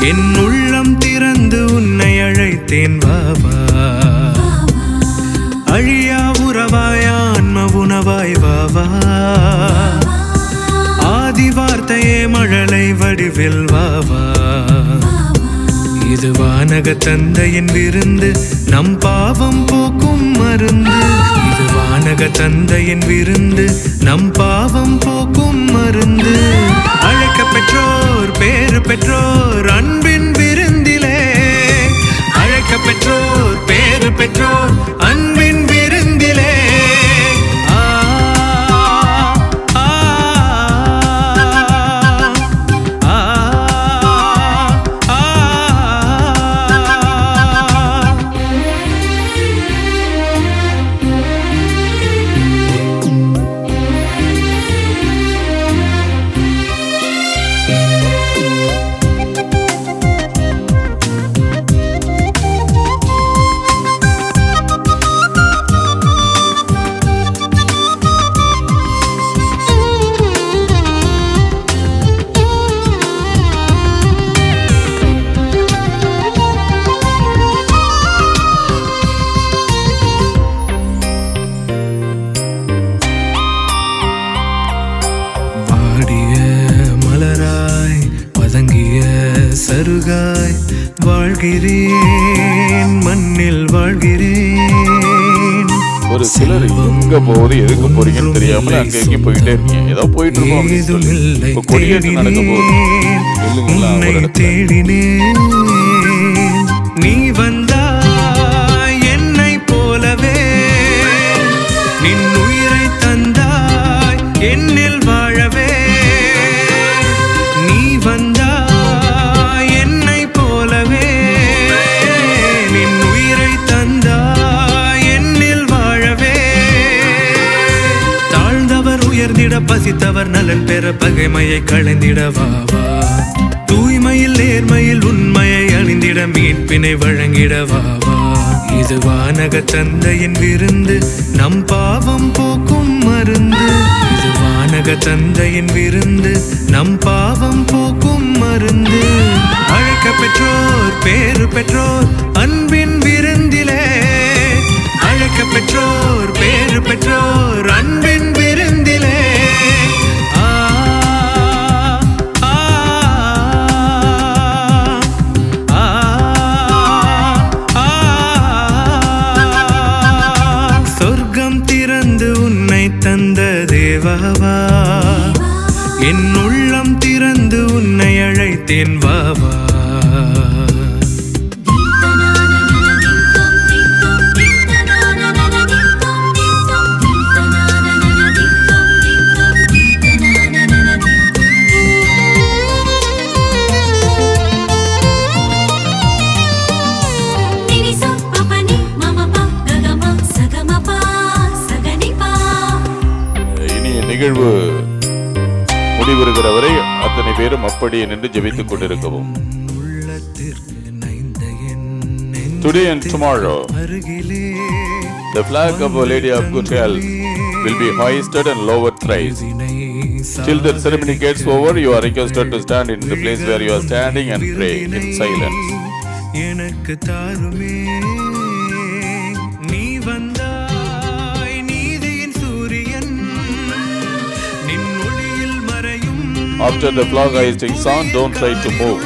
என் உள்ளம் திறந்து உன்னை அழைத்தேன் வா வா. அழியா உறவாய் ஆன்ம உணவாய் வா வா. ஆதி வார்த்தையே மழலை வடிவில் வா வா. இது வானக தந்தையின் விருந்து நம் பாவம் போக்கும் மருந்து. இது வானக தந்தையின் விருந்து நம் பாவம் போக்கும் மருந்து. அழைக்க பெற்றோர் பேறு பெற்றோர் அன்பின் விருந்திலே. அழைக்க பெற்றோர் பேறு பெற்றோர் அன்பின் விருந்திலே. சருகாய் வாழ்கிறேன் மண்ணில் வாழ்கிறேன். ஒரு சிலர் எங்க போகுது எதுக்கு போறீங்கன்னு தெரியாம அங்க எங்க போயிட்டே இருக்கீங்க. ஏதோ போயிட்டு இருக்கோம். கொடியேற்று நடக்க போகுது. தேடினேன் நீ வந்தாய் என்னை போலவே. நின் உயிரை தந்தாய் என்னில் வாழவே. நீ வந்தாய் பசித்தவர் நலன் பெற பகைமையை களைந்திட வா வா. தூய்மையில் நேர்மையில் உண்மையை அணிந்திட மீட்பினை வழங்கிட வா வா. இது வானக தந்தையின் விருந்து நம் பாவம் போக்கும் மருந்து. இது வானக தந்தையின் விருந்து நம் பாவம் போக்கும் மருந்து. அழைக்க பெற்றோர் பேறு பெற்றோர் அன்பின் விருந்திலே. அழைக்க பெற்றோர் பேறு பெற்றோர் அன்பின் விருந்திலே. சொர்க்கம் திறந்து உன்னை தந்த தேவாவா. என் உள்ளம் திறந்து உன்னை அழைத்தேன் வா வா. நிகழ்வு முடிவருகிற வரை அத்தனை பேரும் அப்படியே நின்று ஜெபித்துக் கொண்டிருக்கவும். Today and tomorrow, the flag of Our Lady of Good Health will be hoisted and lowered thrice. Till the ceremony gets over, you are requested to stand in the place where you are standing and pray in silence. After the flag hoisting sound, don't try to move.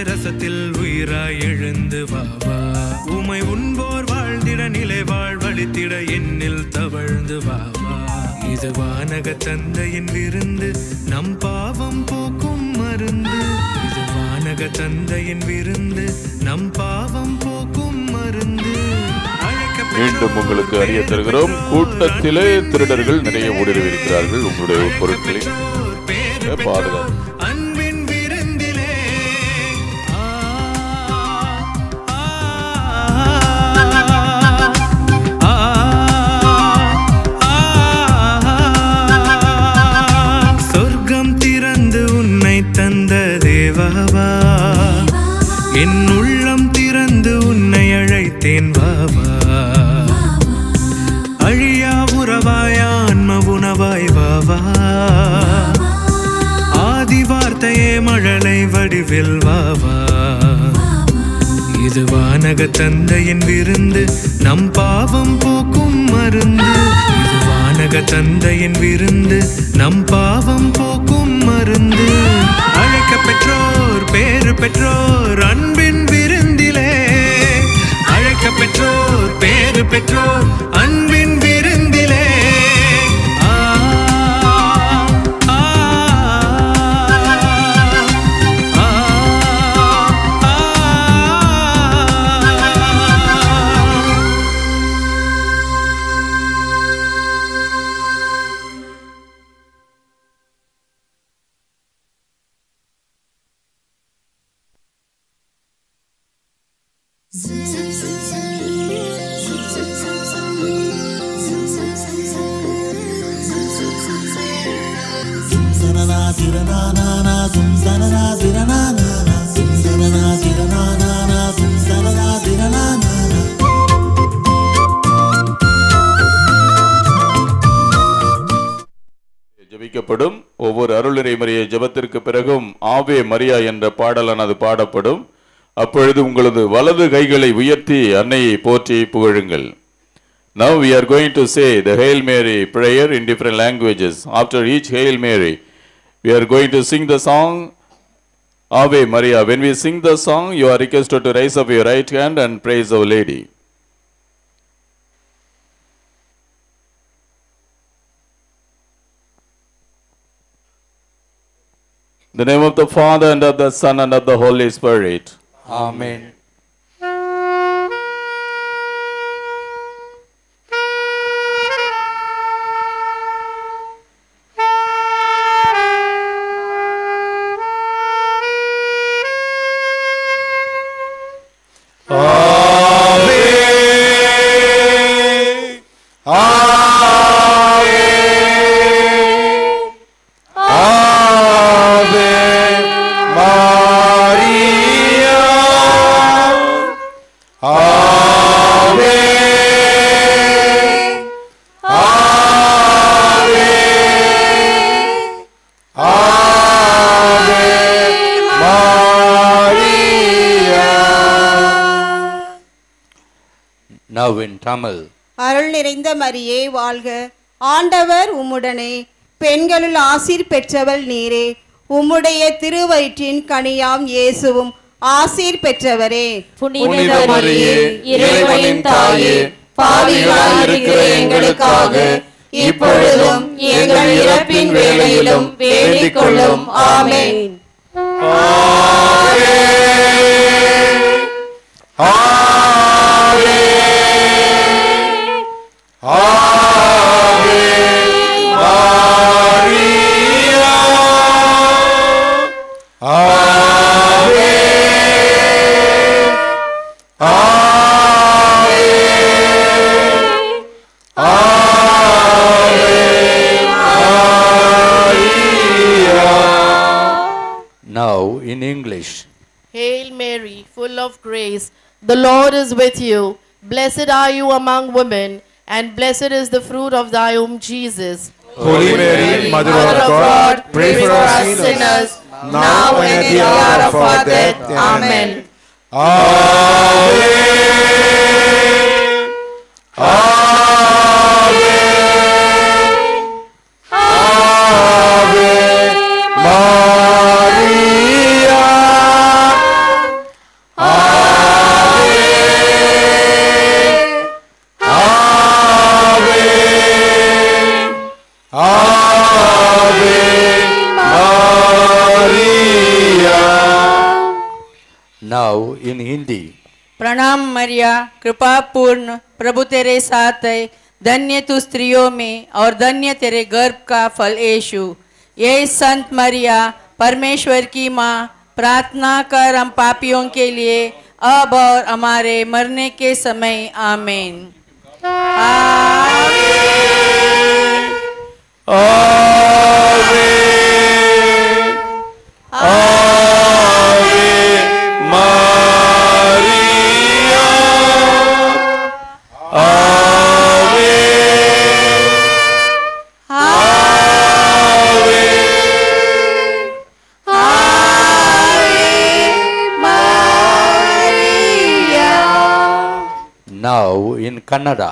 ரசத்தில் உயிராய் எழுந்து வா வா. உமை உண்போர் வாழ்ந்திட நிலை வாழ்வழித்திட என்னில் தவழ்ந்து வா வா. இது வானக தந்தையின் விருந்து நம் பாவம் போக்கும் மருந்து. இது வானக தந்தையின் விருந்து நம் பாவம் போக்கும் மருந்து. மீண்டும் உங்களுக்கு அறிய தருகிறோம், கூட்டத்திலே திருடர்கள் நிறைய ஊடுருவிருக்கிறார்கள். உங்களுடைய பொருட்களை பாதுகாப்பு. தந்த தேவாவா. என் உள்ளம் திறந்து உன்னை அழைத்தேன் வாவா அழியா உறவாய் ஆன்ம உணவாய் வாவா ஆதி வார்த்தையே மழலை வடிவில் வாவா இது வானக தந்தையின் விருந்து நம் பாவம் போக்கும் மருந்து இது வானக தந்தையின் விருந்து நம் பாவம் போக்கும் மருந்து அழைக்க பெற்றோர் பேறு பெற்றோர் அன்பின் விருந்திலே அழைக்க பெற்றோர் பேறு பெற்றோர் அன்பின் விருந்திலே ஜெபிக்கப்படும். ஒவ்வொரு அருளிறை மரியை ஜெபத்திற்கு பிறகும் ஆவே மரியா என்ற பாடலானது பாடப்படும். அப்பொழுது உங்களது வலது கைகளை உயர்த்தி அன்னையை போற்றி புகழுங்கள். Now we are going to say the Hail Mary prayer in different languages. After each Hail Mary, we are going to sing the song Ave Maria. When we sing the song, you are requested to raise up your right hand and praise Our Lady. In the name of the Father, and of the Son, and of the Holy Spirit. Amen. Now in Tamil. அருள் நிறைந்த மரியே வாழ்க, ஆண்டவர் உம்முடனே, பெண்களுள் ஆசீர் பெற்றவள் நீரே, உம்முடைய திருவயிற்றின் கனியாம் இயேசுவும் ஆசீர் பெற்றவரே. புனித மரியே, இறைவனின் தாயே, பாவிகளாய் இருக்கிற எங்களுக்காக இப்பொழுதும் எங்கள் இறப்பின் வேளையிலும் வேண்டிக் கொள்ளும். ஆமென். Now in English. Hail Mary, full of grace, the Lord is with you. Blessed are you among women, and blessed is the fruit of thy womb, Jesus. Holy Mary, Mother of God, pray for us sinners, now and at the hour of our death. Amen. Ave, Ave, Ave Maria, Ave, Ave, Ave Maria. Now in Hindi. प्रणाम मरिया, कृपा पूर्ण, प्रभु तेरे साथ है, धन्य तू स्त्रियों में और धन्य तेरे गर्भ का फल यीशु। ये संत मरिया परमेश्वर की माँ, प्रार्थना कर हम पापियों के लिए अब और हमारे मरने के समय। आमीन। Ave Maria. Now in Kannada.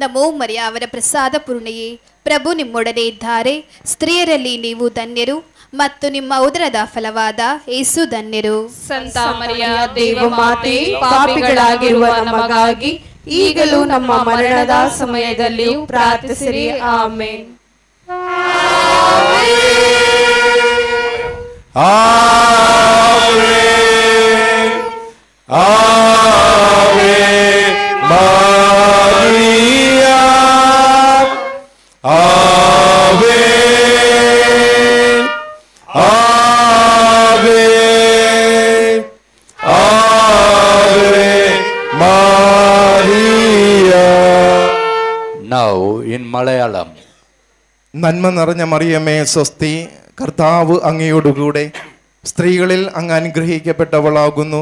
ನಮೋ ಮರಿಯ ಅವರ ಪ್ರಸಾದ ಪೂರ್ಣೆಯೇ, ಪ್ರಭು ನಿಮ್ಮೊಡನೆ ಇದ್ದಾರೆ, ಸ್ತ್ರೀಯರಲ್ಲಿ ನೀವು ಧನ್ಯರು ಮತ್ತು ನಿಮ್ಮ ಉದರದ ಫಲವಾದ ಯೇಸು ಧನ್ಯರು. ಸಂತ ಮರಿಯ ದೇವಮಾತೆ, ಪಾಪಿಗಳಾಗಿರುವ ನಮಗಾಗಿ ಈಗಲೂ ನಮ್ಮ ಮರಣದ ಸಮಯದಲ್ಲಿಯೂ ಪ್ರಾರ್ಥಿಸಿರಿ. Amen. Ave Maria, Ave, Ave, Ave Maria. Now in Malayalam. നന്മ നിറഞ്ഞ മറിയമേ സ്വസ്തി, കർത്താവ് അങ്ങയോടുകൂടെ സ്ത്രീകളിൽ അങ്ങ് അനുഗ്രഹിക്കപ്പെട്ടവളാകുന്നു.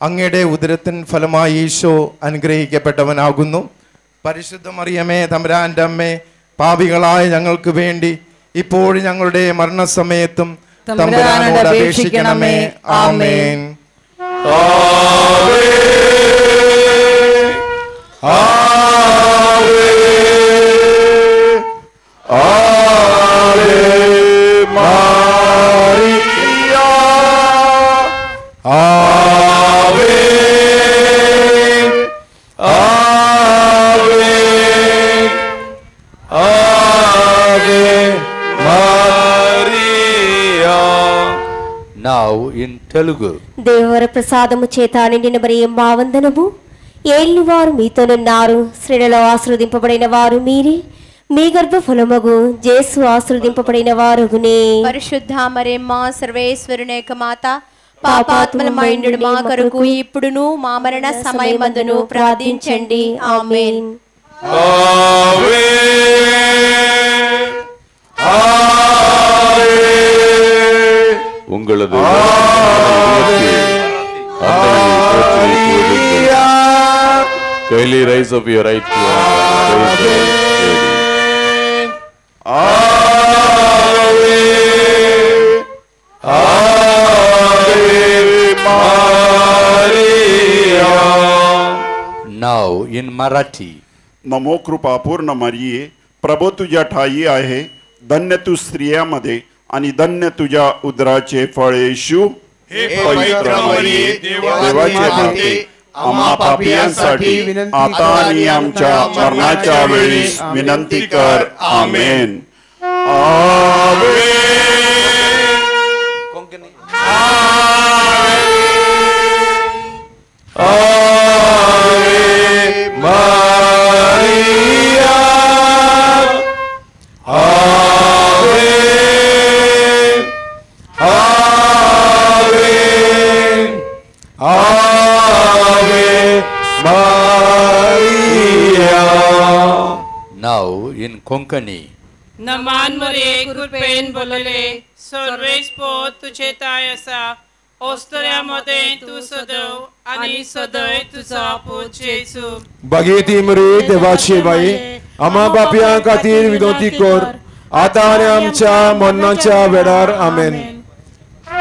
അങ്ങയുടെ ഉദരത്തിൻ ഫലമായി ഈശോ അനുഗ്രഹിക്കപ്പെട്ടവനാകുന്നു. പരിശുദ്ധ മറിയമേ തമ്പുരാന്റെ അമ്മേ, പാപികളായ ഞങ്ങൾക്ക് വേണ്ടി ഇപ്പോഴും ഞങ്ങളുടെ മരണസമയത്തും തമ്പുരാനോട് അപേക്ഷിക്കണമേ. ആമേൻ. Now in Telugu. దేవర ప్రసాదము చేత నిండిన మరియమ్మ మా వందనము. ఏలినవారు మీతోనున్నారు, స్త్రీలలో ఆశీర్వదింపబడిన వారు మీరే, మీ గర్భఫలమగు యేసు ఆశీర్వదింపబడిన వారుగునే. పరిశుద్ధ మరియమ్మ సర్వేశ్వరుని యొక్క మాత, పాపాత్మలమైండు మా కొరకు ఇప్పుడును మా మరణ సమయమందును ప్రార్థించండి. ఆమేన్. உங்களது kindly rise up your right hand. Now in Marathi. नमो कृपा पूर्ण मरिये, प्रभू तुझ्या ठाई आहे, धन्य तू स्त्रियांमध्ये आणि धन्य तुझ्या उदराचे फळ येशू. हे पवित्र मरिये, देवाचे माते, आम्हा पापियांसाठी आता आणि आमच्या मरणाच्या वेळी विनंती कर. आमेन. Now in Konkani. नमान मरे कृपेन बोलले, सर्वेश पो तुझे तायसा, ओस्तऱ्यामध्ये तू सदैव आणि सदैव तुझा पोट जेसू. बघेती मरे देवाची बाई, आम्हा पापियां खातीर विनंती कर, आता आणि आमच्या मरणाच्या वेळार. आमेन.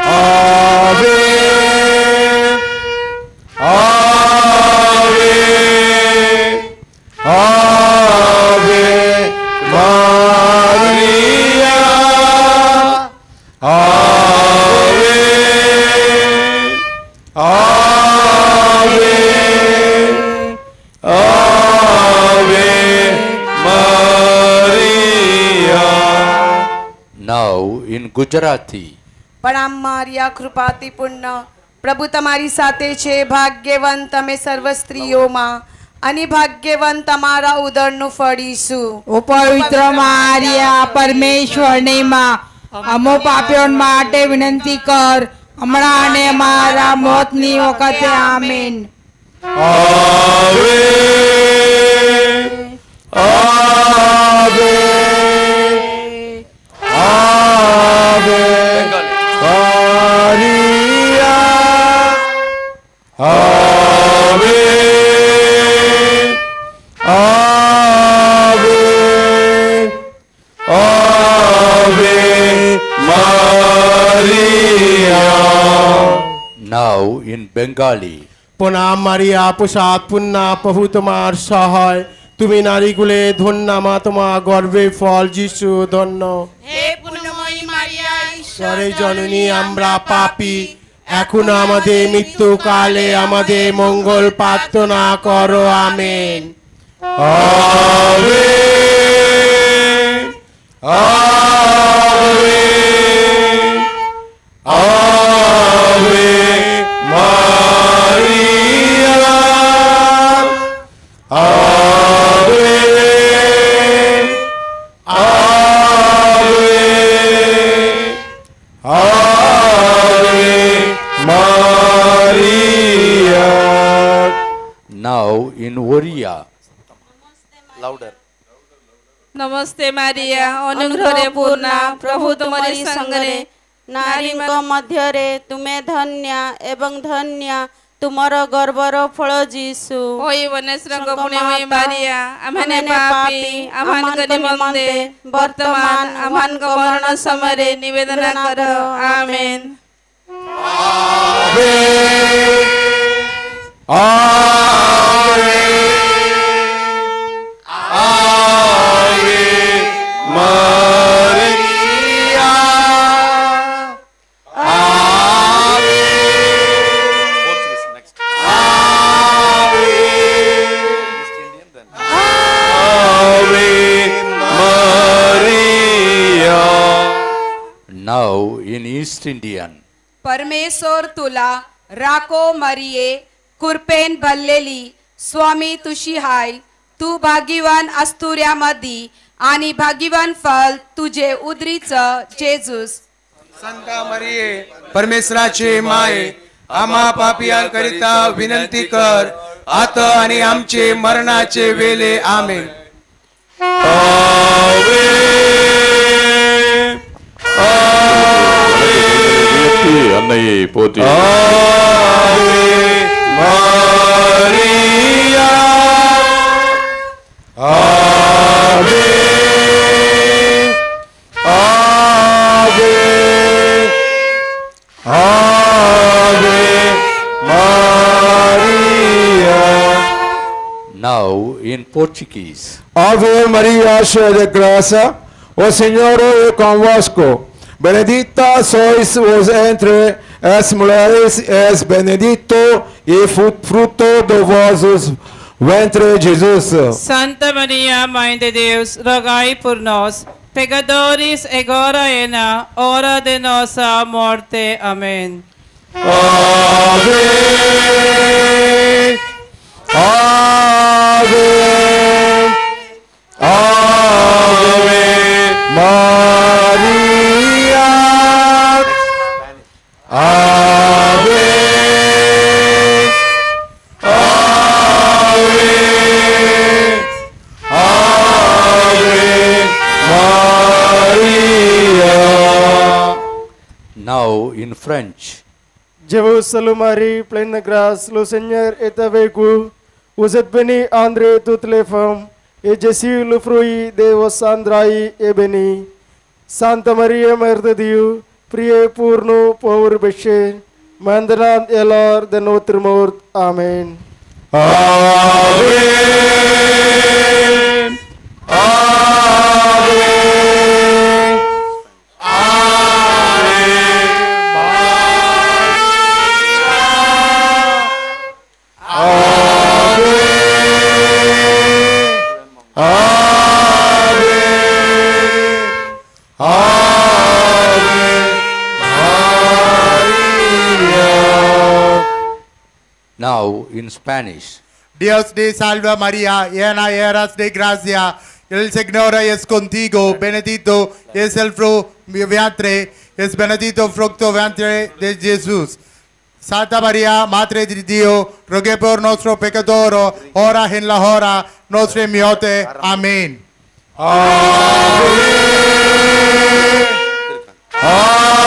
आवे आवे आवे Maria, Ave, Ave, Ave Maria. Now in Gujarati. પ્રણામ મારિયા કૃપાથી પૂર્ણ, પ્રભુ તમારી સાથે છે, ભાગ્યવાન તમે સર્વ સ્ત્રીઓમાં અને ભાગ્યવાન તમારા ઉદરનું ફળ ઈસુ. ઓ પવિત્ર મારિયા, પરમેશ્વરની માં, અમો પાપીઓ માટે વિનંતી કર, હમણાં અને અમારા મોતની વખતે. Amen. Ave, Ave, Ave Maria, Ave, Ave, Ave Maria. Now in Bengali. প্রণাম মারিয়া প্রসাদ পুণ্যা প্রভু তোমার সহায় তুমি নারীকুলে ধন্য মা তোমার গর্ভে ফল যিশু ধন্য হে পুণ্যময়ী মারিয়া ঈশ্বরের জননী আমরা পাপী এখন আমাদের মৃত্যুকালে আমাদের মঙ্গল প্রার্থনা করো amen amen amen amen Maria amen amen amen Maria Now in Oriya. Louder. नमस्ते मारिया अनुग्रह पूर्ण प्रभु तुम्हारी संगरे नारी मध्यरे तुमे धन्य एवं धन्य तुमर गर्वर फल जीसु ओई वनेश्वर पुण्यमयी मारिया आमने पापी आमान निमंते वर्तमान आमान मरण समय निवेदन करो आमेन Now in East Indian. परमेश्वर तुला राको मरिये कुरपेन भरलेली स्वामी तुशी हाय तू भाग्यवान अस्तुऱ्यामधी आणि भाग्यवान फल तुझे उदरीचं जेजूस संता मरिये परमेश्वराचे माये आम्हा पापियांकरिता विनंती कर आता आणि आमचे मरणाचे वेळे आमेन அன்னையை போற்றி மாரியா ஆவே ஆவே ஆவே மாரியா Now in Portuguese. Ave Maria, cheia de graça, o Senhor é convosco. Benedicta sois vos entre as mulheres, és benedito e fruto do vosso ventre, Jesus. Santa Maria, Mãe de Deus, rogai por nós, pecadores, agora e na hora de nossa morte. Amém. Ave, Ave, Ave Maria, Ave, Ave, Ave Maria. Now in French. Je vous salue Marie, pleine de grâce, le Seigneur est avec vous. Vous êtes bénie entre toutes les femmes, et Jésus, le fruit de vos entrailles, est béni. Sainte Marie, Mère de Dieu, priez pour nous pauvres pécheurs, maintenant et à l'heure de notre mort. Amen. Amen. Amen. Now in Spanish. Dios te salva María, llena eres de gracia, el Señor es contigo, bendito es el fruto de mi vientre, es bendito el fruto del vientre de Jesús. Santa María, Madre de Dios, rogue por nuestro pecador, ahora en la hora nuestra muerte. Amén. Ave Maria.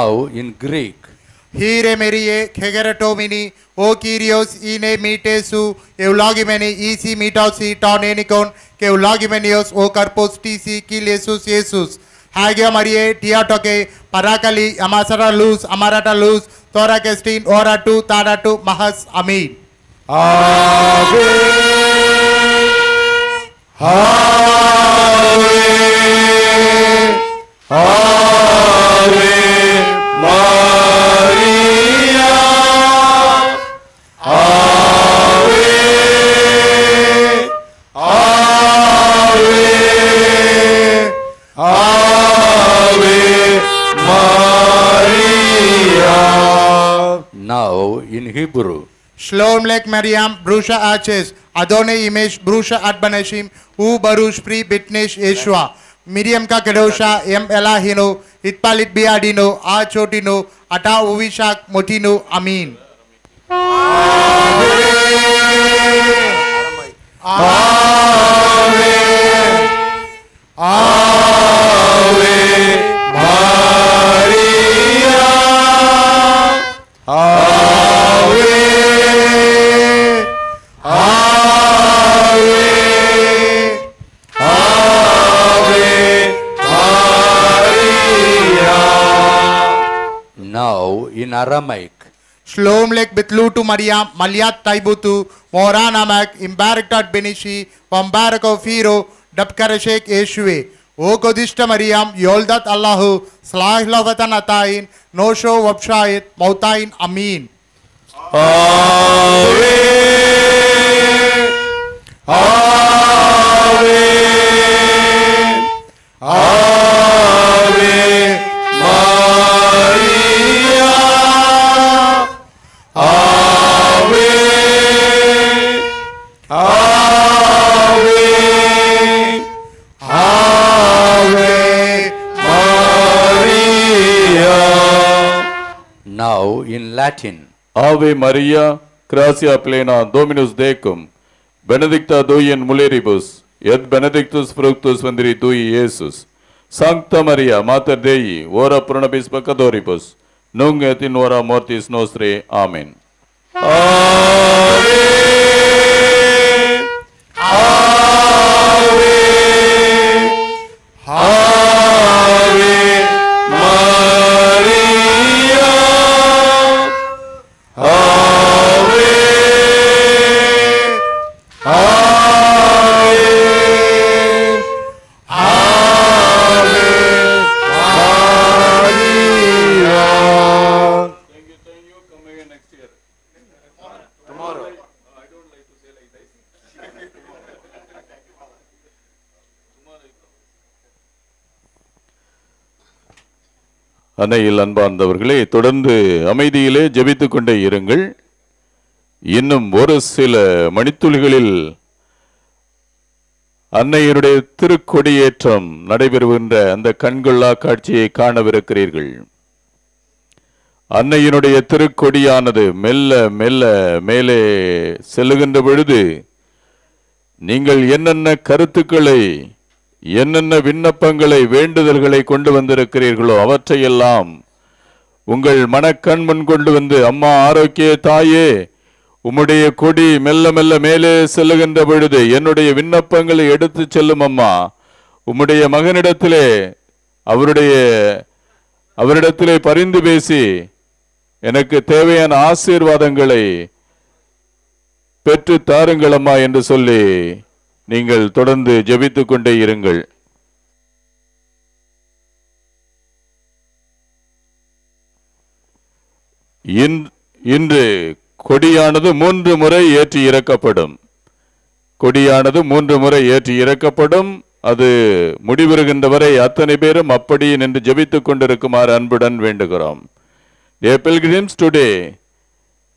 Now in Greek. Hire merie kegeratomini o Kyrios ine mitesu eulogimeni isi mitosi tonenikon ke eulogimenios o karpos tisi kilesus Jesus. Hagia Marie tiatoke parakali amasara luz amarata luz tora kestin ora tu tada tu mahas. Amen. Ave Ave Ave Maria Ave Ave Ave Maria. Now in Hebrew. Shalom lek Mariam brusha aches Adonai imesh brusha adbanashim u barush pri bitnesh Yeshua Miriam ka kedosha em elahino itpalit biadino a chotino ata uvishak motino. Amin. Ave Ave Maria Ave Ave Ave Maria. Now in Aramaic. Shalom lek bitlu tu Maria Maliat taibutu moranamak imbaraktat benishi pambarako firo dapkarashek Yeshue o godishta Mariam yoldat Allahu slahlavatan atain nosho wabshait mautain. Amin. Ave Ave Ave Maria Ave Ave Ave Maria. Now in Latin. Ave Maria, gratia plena, Dominus tecum, benedicta tui in mulieribus, et benedictus fructus ventris tui, Iesus. Sancta Maria, Mater Dei, ora pro nobis peccatoribus, nunc et in hora mortis nostrae. Amen. Ave Ave Ave Maria Ave Ave Ave Maria. Thank you. Come again next year. Tomorrow. I don't like to say like this. அன்னையில் அன்பார்ந்தவர்களே, தொடர்ந்து அமைதியிலே ஜெபித்துக் கொண்டே இருங்கள். இன்னும் ஒரு சில மணித்துளிகளில் அன்னையினுடைய திருக்கொடியேற்றம் நடைபெறுகின்ற அந்த கண்கொள்ளா காட்சியை காணவிருக்கிறீர்கள். அன்னையினுடைய திருக்கொடியானது மெல்ல மெல்ல மேலே செல்லுகின்ற பொழுது நீங்கள் என்னென்ன கருத்துக்களை, என்னென்ன விண்ணப்பங்களை, வேண்டுதல்களை கொண்டு வந்திருக்கிறீர்களோ அவற்றையெல்லாம் உங்கள் மனக்கண் முன் கொண்டு வந்து, அம்மா ஆரோக்கிய தாயே, உம்முடைய கொடி மெல்ல மெல்ல மேலே செல்லுகின்ற பொழுது என்னுடைய விண்ணப்பங்களை எடுத்து செல்லும் அம்மா. உம்முடைய மகனிடத்திலே அவரிடத்திலே பரிந்து பேசி எனக்கு தேவையான ஆசீர்வாதங்களை பெற்று தாருங்கள் அம்மா என்று சொல்லி நீங்கள் தொடர்ந்து ஜெபித்துக் கொண்டே இருங்கள். இன்று கொடியானது 3 முறை ஏற்றி இறக்கப்படும். கொடியானது 3 முறை ஏற்றி இறக்கப்படும். அது முடிவுறுகின்ற வரை அத்தனை பேரும் அப்படியே நின்று ஜெபித்துக் கொண்டிருக்குமாறு அன்புடன் வேண்டுகிறோம். Dear pilgrims, today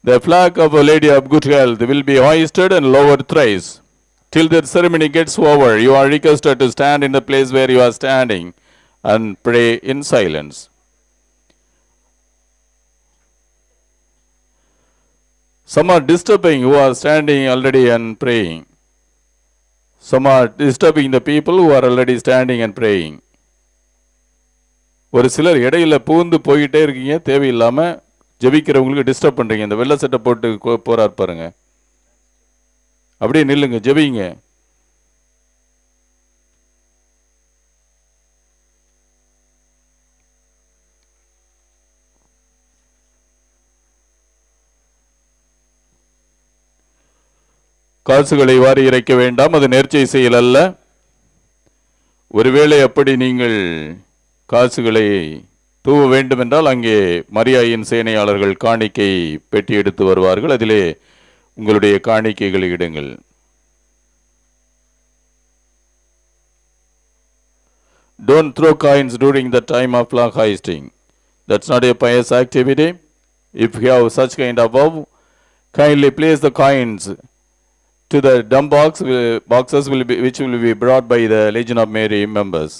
the flag of Our Lady of Good Health will be hoisted and lowered thrice. Till the ceremony gets over, you are requested to stand in the place where you are standing and pray in silence. Some are disturbing who are standing already and praying. Some are disturbing the people who are already standing and praying. ஒரு சிலர் இடையில பூந்து போயிட்டே இருக்கீங்க, தேவையில்லாம ஜெபிக்கிறவங்களுக்கு disturb பண்றீங்க. இந்த வெள்ளை சட்டை போட்டு போறார் பாருங்க, அப்படியே நில்லுங்க, ஜெபிங்க. காசுகளை வாரி இறைக்க வேண்டாம், அது நேர்ச்சை செயல் அல்ல. ஒருவேளை அப்படி நீங்கள் காசுகளை தூவ வேண்டுமென்றால் அங்கே மரியாயின் சேனையாளர்கள் காணிக்கை பெட்டி எடுத்து வருவார்கள், அதிலே உங்களுடைய காணிக்கைகளை இடுங்கள். Don't throw coins during the time of flag hoisting. That's not a pious activity. If you have such kind of vow, kindly place the coins to the dump boxes which will be brought by the Legion of Mary members.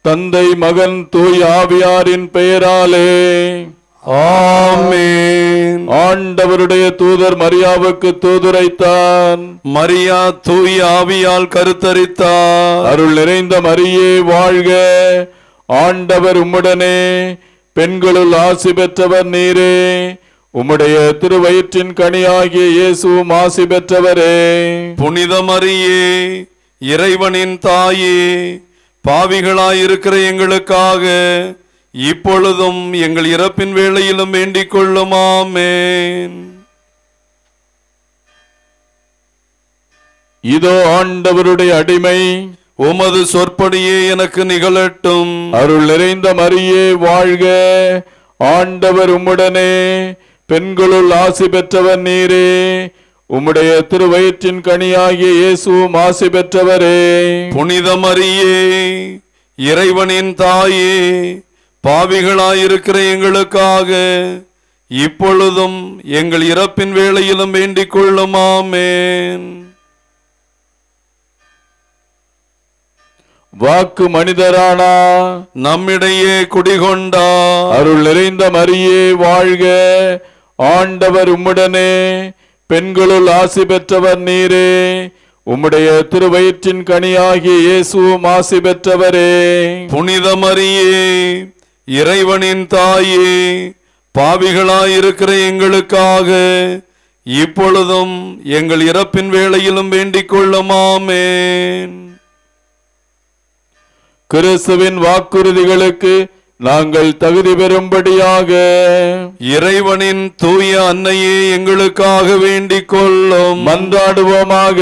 தந்தை மகன் தூய் ஆவியாரின் பெயராலே ஆமென். ஆண்டவருடைய தூதர் மரியாவுக்கு தூதுரைத்தான், மரியா தூய் ஆவியால் கருத்தரித்தார். அருள் நிறைந்த மரியே வாழ்க, ஆண்டவர் உம்முடனே, பெண்களுள் ஆசி பெற்றவர் நீரே, உம்முடைய திருவயிற்றின் கனியாகிய இயேசுவும் ஆசி பெற்றவரே. புனித மரியே, இறைவனின் தாயே, பாவிகளாயிருக்கிற எங்களுக்காக இப்பொழுதும் எங்கள் இறப்பின் வேளையிலும் வேண்டிக் கொள்ளும். ஆமென். இதோ ஆண்டவருடைய அடிமை, உமது சொற்படியே எனக்கு நிகழட்டும். அருள் நிறைந்த மரியே வாழ்க, ஆண்டவர் உம்முடனே, பெண்களுள் ஆசி பெற்றவர் நீரே, உம்முடைய திருவயிற்றின் கனியாகிய இயேசுவும் ஆசி பெற்றவரே. புனித மரியே, இறைவனின் தாயே, பாவிகளாயிருக்கிற எங்களுக்காக இப்பொழுதும் எங்கள் இறப்பின் வேளையிலும் வேண்டிக் கொள்ளும். ஆமென். வாக்கு மனிதரானா, நம்மிடையே குடிகொண்டா, அருள் நிறைந்த மரியே வாழ்க, ஆண்டவர் உம்முடனே, பெண்களுள் ஆசி பெற்றவர் நீரே, உம்முடைய திருவயிற்றின் கனியாகிய இயேசுவும் ஆசி பெற்றவரே. புனித மரியே, இறைவனின் தாயே, பாவிகளாயிருக்கிற எங்களுக்காக இப்பொழுதும் எங்கள் இறப்பின் வேளையிலும் வேண்டிக் கொள்ளும். ஆமென். கிறிஸ்துவின் வாக்குறுதிகளுக்கு நாங்கள் தகுதி பெறும்படியாக இறைவனின் தூய அன்னையே எங்களுக்காக வேண்டிக் கொள்ளும். மன்றாடுவோமாக.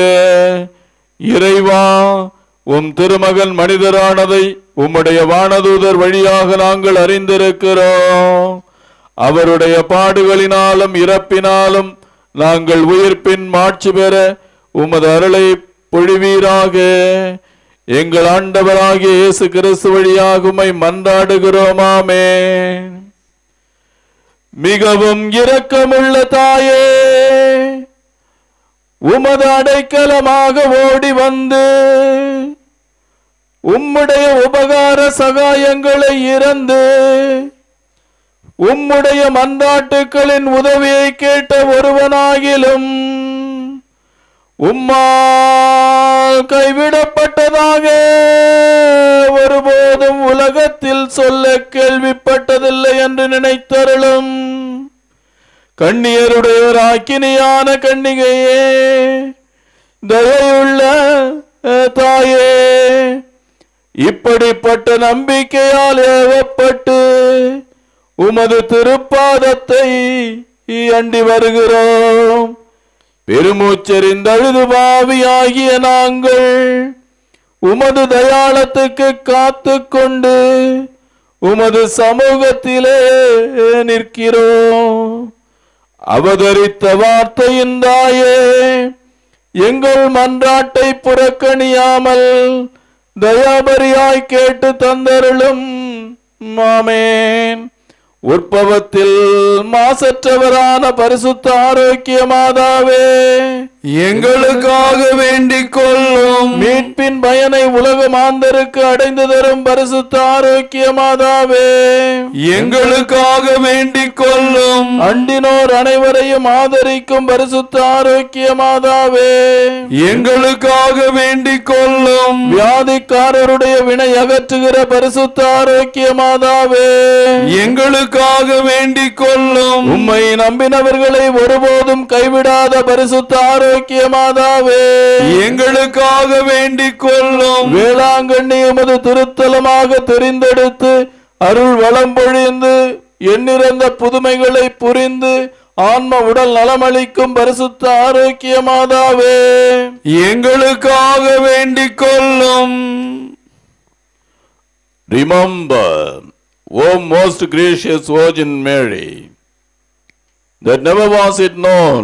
இறைவா, உம் திருமகன் மனிதரானதை உம்முடைய வானதூதர் வழியாக நாங்கள் அறிந்திருக்கிறோம். அவருடைய பாடுகளினாலும் இறப்பினாலும் நாங்கள் உயிர்ப்பின் மாட்சி பெற உமது அருளை பொழிவீராக. எங்கள் ஆண்டவராகிய இயேசு கிறிஸ்து வழியாக உம்மை மன்றாடுகிறோம். ஆமென். மிகவும் இரக்கமுள்ள தாயே, உமது அடைக்கலமாக ஓடி வந்து உம்முடைய உபகார சகாயங்களை இறந்து உம்முடைய மன்றாட்டுக்களின் உதவியை கேட்ட ஒருவனாகிலும் உம்மால் கைவிடப்பட்டதாக ஒருபோதும் உலகத்தில் சொல்ல கேள்விப்பட்டதில்லை என்று நினைத்தருளும். கண்ணியருடைய ராக்கினியான கன்னிகையே, தயையுள்ள தாயே, இப்படிப்பட்ட நம்பிக்கையால் ஏவப்பட்டு உமது திருப்பாதத்தை அண்டி வருகிறோம். பெருமூச்செறிந்தழுது பாவியாகிய நாங்கள் உமது தயாளத்துக்கு காத்து கொண்டு உமது சமூகத்திலே நிற்கிறோம். அவதரித்த வார்த்தையின் தாயே, எங்கள் மன்றாட்டை புறக்கணியாமல் தயாபரியாய் கேட்டு தந்தருளும். ஆமென். உற்பவத்தில் மாசற்றவரான பரிசுத்த ஆரோக்கிய மாதாவே, எங்களுக்காக வேண்டிக் கொள்ளும். மீட்பின் பயனை உலக மாந்தருக்கு அடைந்து தரும் பரிசுத்த ஆரோக்கிய மாதாவே, எங்களுக்காக வேண்டிக் கொள்ளும். அண்டினோர் அனைவரையும் ஆதரிக்கும் பரிசுத்த ஆரோக்கிய மாதாவே, எங்களுக்காக வேண்டிக் கொள்ளும். வியாதிக்காரருடைய வினை அகற்றுகிற பரிசுத்த ஆரோக்கிய மாதாவே, எங்களுக்காக வேண்டிக் கொள்ளும். உம்மை நம்பினவர்களை ஒருபோதும் கைவிடாத பரிசுத்த ஆரோக்கிய மாதாவே, எங்களுக்காக வேண்டிக் கொள்ளும். வேளாங்கண்ணி உமது திருத்தலமாக தெரிந்தெடுத்து அருள் வளம் பொழிந்து எண்ணிறந்த புதுமைகளை புரிந்து ஆன்ம உடல் நலமளிக்கும் பரிசுத்த ஆரோக்கிய மாதாவே, எங்களுக்காக வேண்டிக் கொள்ளும். Remember, O most gracious Virgin Mary, that never was it known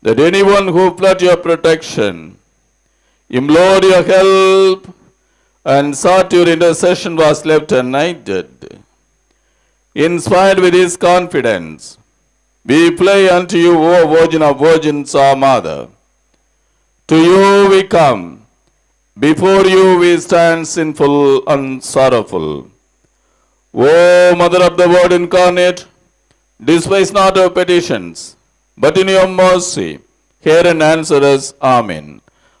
that anyone who fled your protection, implored your help, and sought your intercession was left united. Inspired with this confidence, we fly unto you, O Virgin of Virgins, our Mother. To you we come, before you we stand sinful and sorrowful. O Mother of the Word incarnate, despise not our petitions, but in your mercy hear and answer us. Amen.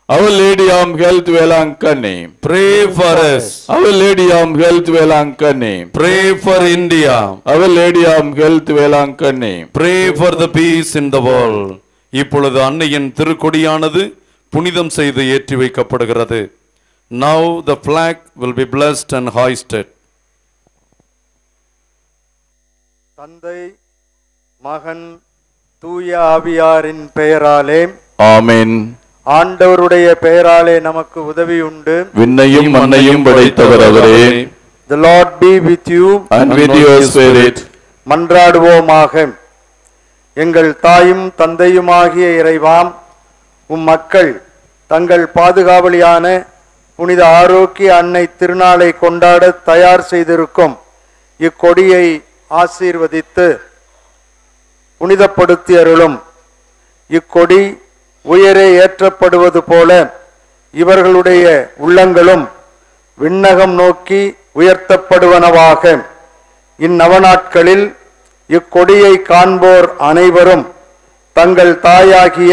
Our Lady of Health, Velankani, pray for us. Our Lady of Health, Velankani, pray for India. Our Lady of Health, Velankani, pray for the peace in the world. இப்பொழுது அன்னையின் திருக்கொடியானது புனிதம் செய்து ஏற்றி வைக்கப்படுகிறது. Now the flag will be blessed and hoisted. தந்தை, மகன், தூய ஆவியாரின் பெயராலே ஆமென். ஆண்டவருடைய பெயராலே நமக்கு உதவி உண்டு. விண்ணையும் மண்ணையும் படைத்தவர் அவரே. The Lord be with you and with your spirit. மன்றாடுவோமாக. எங்கள் தாயும் தந்தையுமாகிய இறைவாம், உம் மக்கள் தங்கள் பாதுகாவலியான புனித ஆரோக்கிய அன்னை திருநாளை கொண்டாட தயார் செய்திருக்கும் இக்கொடியை ஆசீர்வதித்து புனிதப்படுத்தி அருளும். இக்கொடி உயரே ஏற்றப்படுவது போல இவர்களுடைய உள்ளங்களும் விண்ணகம் நோக்கி உயர்த்தப்படுவனவாக. இந்நவநாட்களில் இக்கொடியை காண்போர் அனைவரும் தங்கள் தாயாகிய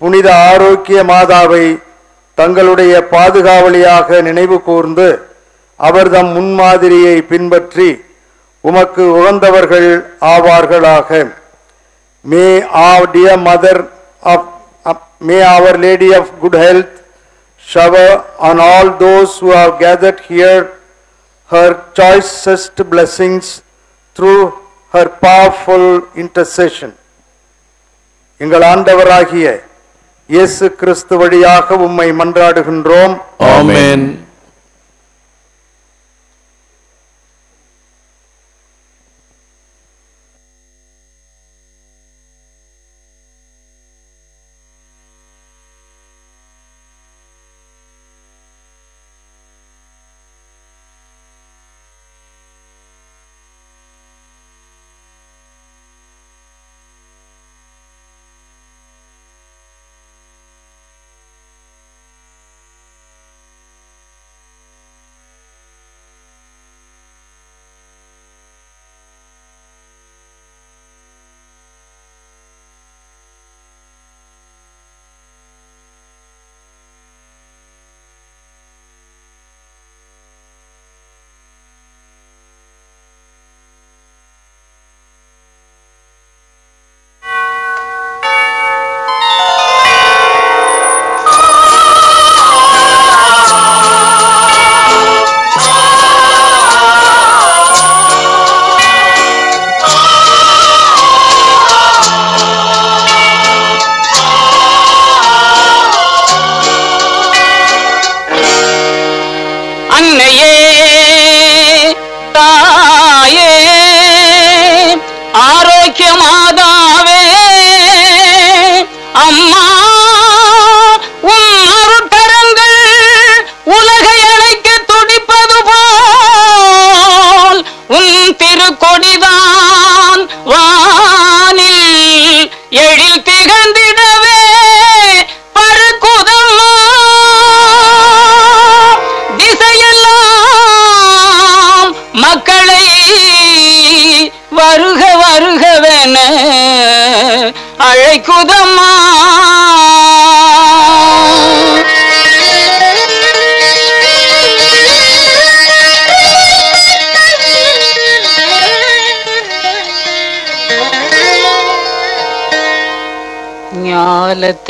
புனித ஆரோக்கிய மாதாவை தங்களுடைய பாதுகாவலியாக நினைவு கூர்ந்து அவர்தம் முன்மாதிரியை பின்பற்றி உமக்கு உகந்தவர்கள் ஆவார்களாக. May our dear Mother of May Our Lady of Good Health shower on all those who have gathered here her choicest blessings through her powerful intercession. எங்கள் ஆண்டவராகிய இயேசு கிறிஸ்து வழியாக உம்மை மன்றாடுகின்றோம். ஆமென்.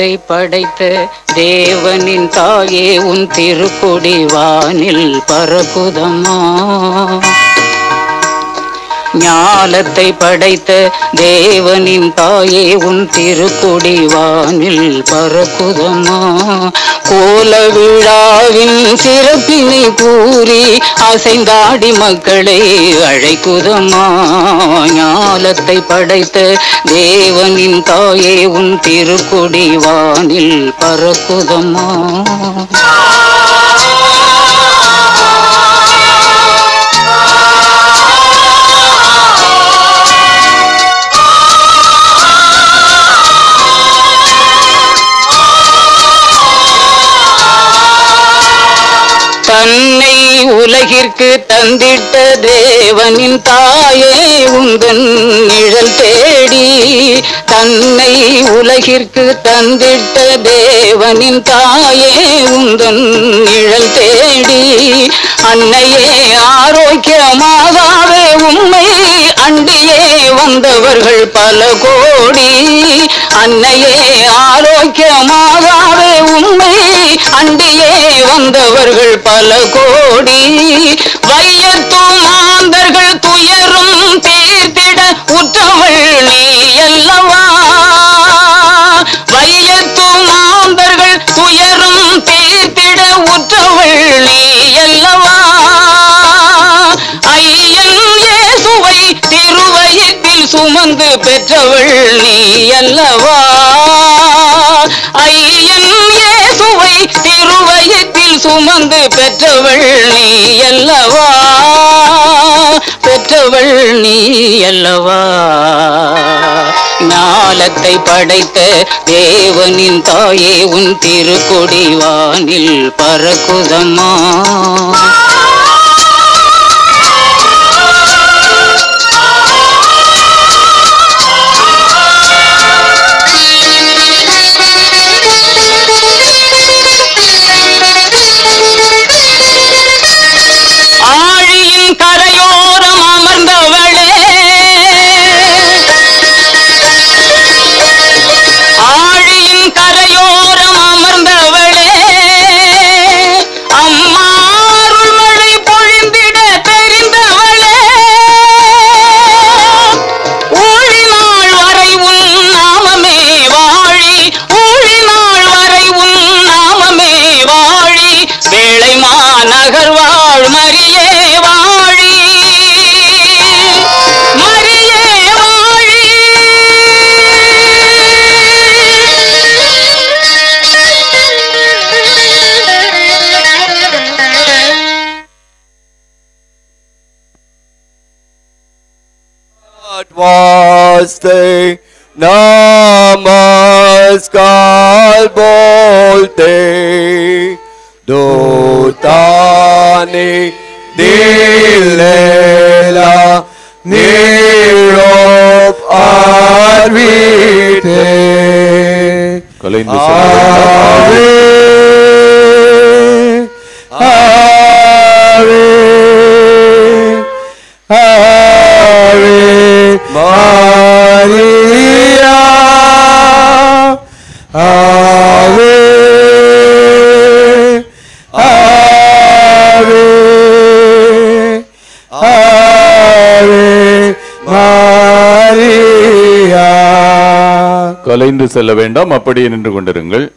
ஞாலத்தை படைத்த தேவனின் தாயே உன் திருக்கொடி வானில் பறக்குதம்மா. ஞாலத்தை படைத்த தேவனின் தாயே உன் திருக்கொடி வானில் பறக்குதம்மா. கோல விழாவின் சிறப்பினை கூறி அசைந்தாடி மக்களை அழைக்குதம்மா. ஞாலத்தை படைத்த தேவனின் தாயே உன் திருக்கொடி வானில் பறக்குதம்மா. தன்னை உலகிற்கு தந்திட்ட தேவனின் தாயே உந்தன் நிழல் தேடி. தன்னை உலகிற்கு தந்திட்ட தேவனின் தாயே உந்தன் நிழல் தேடி. அன்னையே ஆரோக்கியமாகவே உம்மை அண்டியே வந்தவர்கள் பல கோடி. அன்னையே ஆரோக்கியமாகவே உம்மை அண்டியே வந்தவர்கள் பல கோடி. வையத்து மாந்தர்கள் துயரும் தீர்த்திட உற்றவள் நீ அல்லவா. வையத்து மாந்தர்கள் துயரும் தீர்த்திட உற்றவள் நீ அல்லவா. ஐயன் இயேசுவை திருவயிற்றில் சுமந்து பெற்றவள் நீ அல்லவா. ஐயன் இயேசுவை திருவயிற்றில் சுமந்து பெற்றவள் நீ அல்லவா. பெற்றவள் நீ அல்லவா. ஞாலத்தை படைத்த தேவனின் தாயே உன் திருக்கொடி வானில் பறக்குதம்மா. ஆழியின் கரையோரம் அமர்ந்தவளே, ஆழியின் கரையோரம் அமர்ந்தவளே, அம்மா அருள் மழை பொழிந்திட தெரிந்தவளே. ஊழினாள் வரை உன் நாமமே வாழி, ஊழினாள் வரை உன் நாமமே வாழி. வேளை மாநகர் வாழ் மரியே வாழி, மரியே வாழி. Vaste namaskar bolte dotane dilela nirop arvite கலைந்து Maria, Ave, Ave, Ave Maria. கலைந்து செல்ல வேண்டாம், அப்படியே நின்று கொண்டிருங்கள்.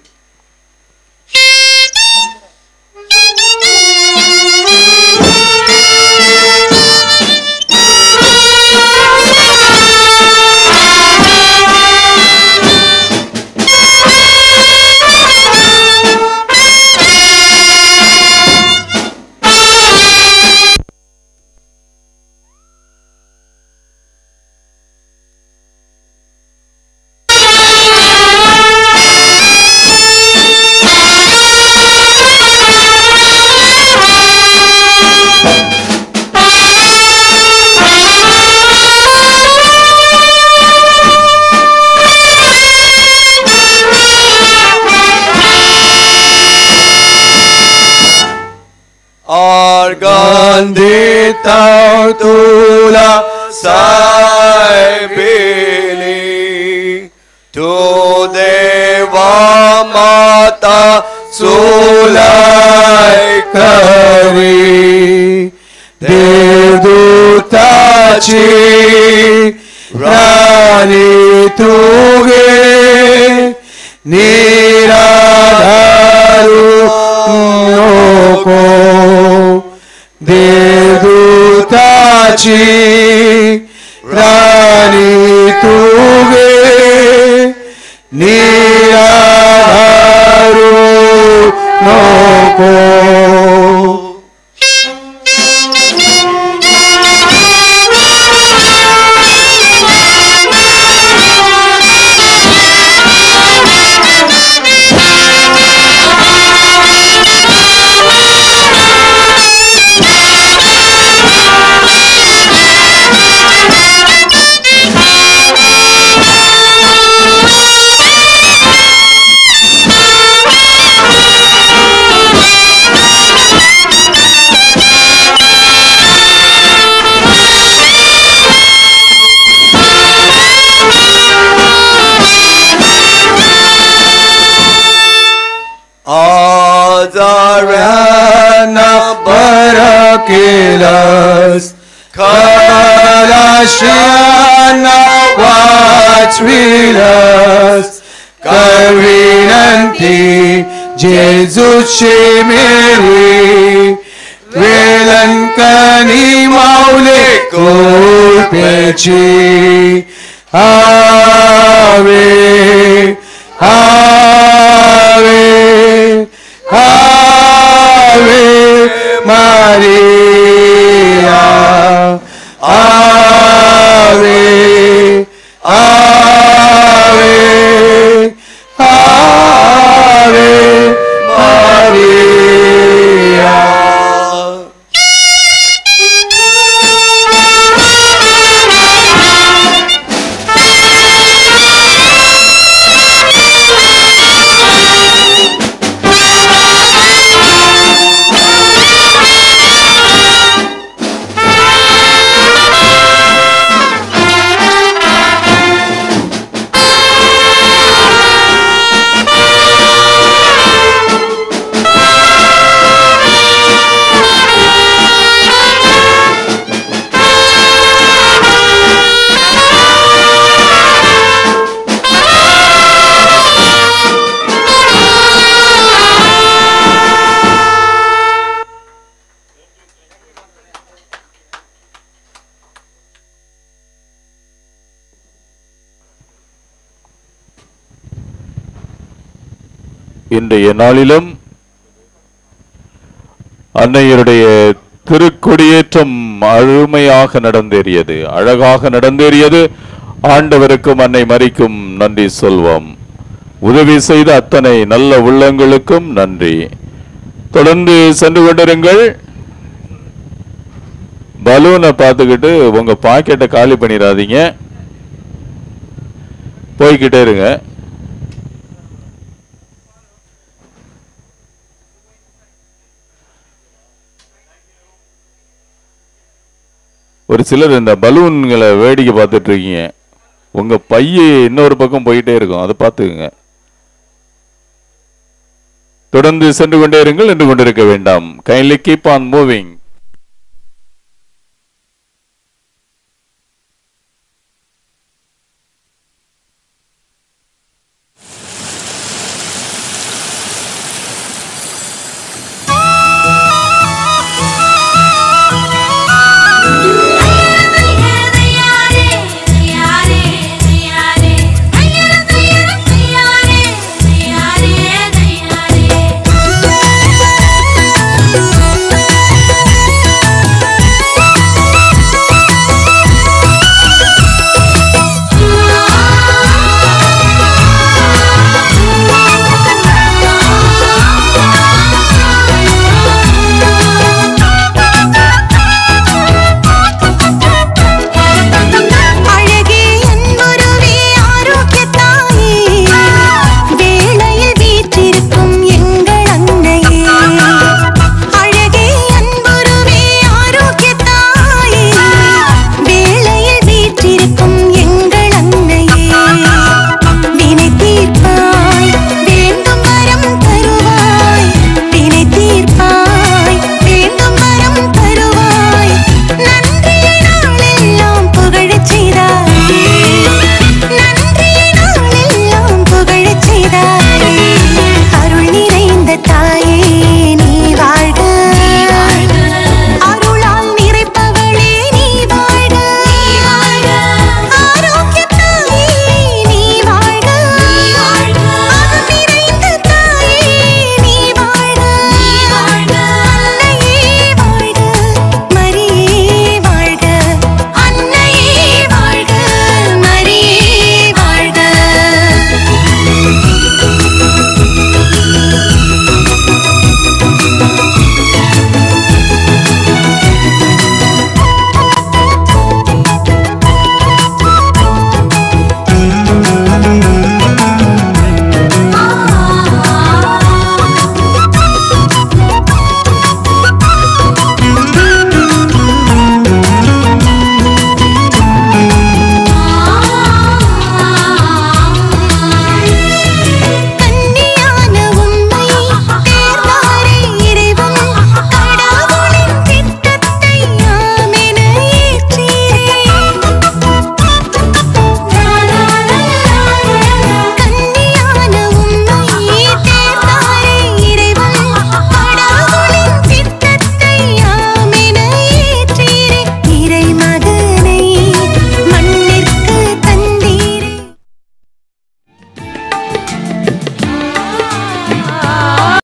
Argandita tula sai bili tu deva सोलाय करी देवदूताची राणी तुगे निराधारू नको देवदूताची राणी तुगे निराधारू नको आजारांना बरं केलंस खलाशांना वाचविलंस कर विनंती जेजूची मेरी वेलंकनी माऊले कोपेची आवे आवे आवे मारिया आवे आवे आवे मारिया இன்றைய நாளிலும் அன்னையருடைய திருக்கொடியேற்றம் அருமையாக நடந்தேறியது, அழகாக நடந்தேறியது. ஆண்டவருக்கும் அன்னை மரிக்கும் நன்றி சொல்வோம். உதவி செய்த அத்தனை நல்ல உள்ளங்களுக்கும் நன்றி. தொடர்ந்து சென்று கொண்டிருங்கள். பலூனை பார்த்துக்கிட்டு உங்க பாக்கெட்டை காலி பண்ணிடாதீங்க, போய்கிட்டே இருங்க. ஒரு சிலர் இந்த பலூன்களை வேடிக்கை பார்த்துட்டு இருக்கீங்க, உங்க பைய இன்னொரு பக்கம் போயிட்டே இருக்கும், அதை பார்த்துக்குங்க. தொடர்ந்து சென்று கொண்டே இருங்கள், நின்று கொண்டிருக்க வேண்டாம். Kindly keep on moving.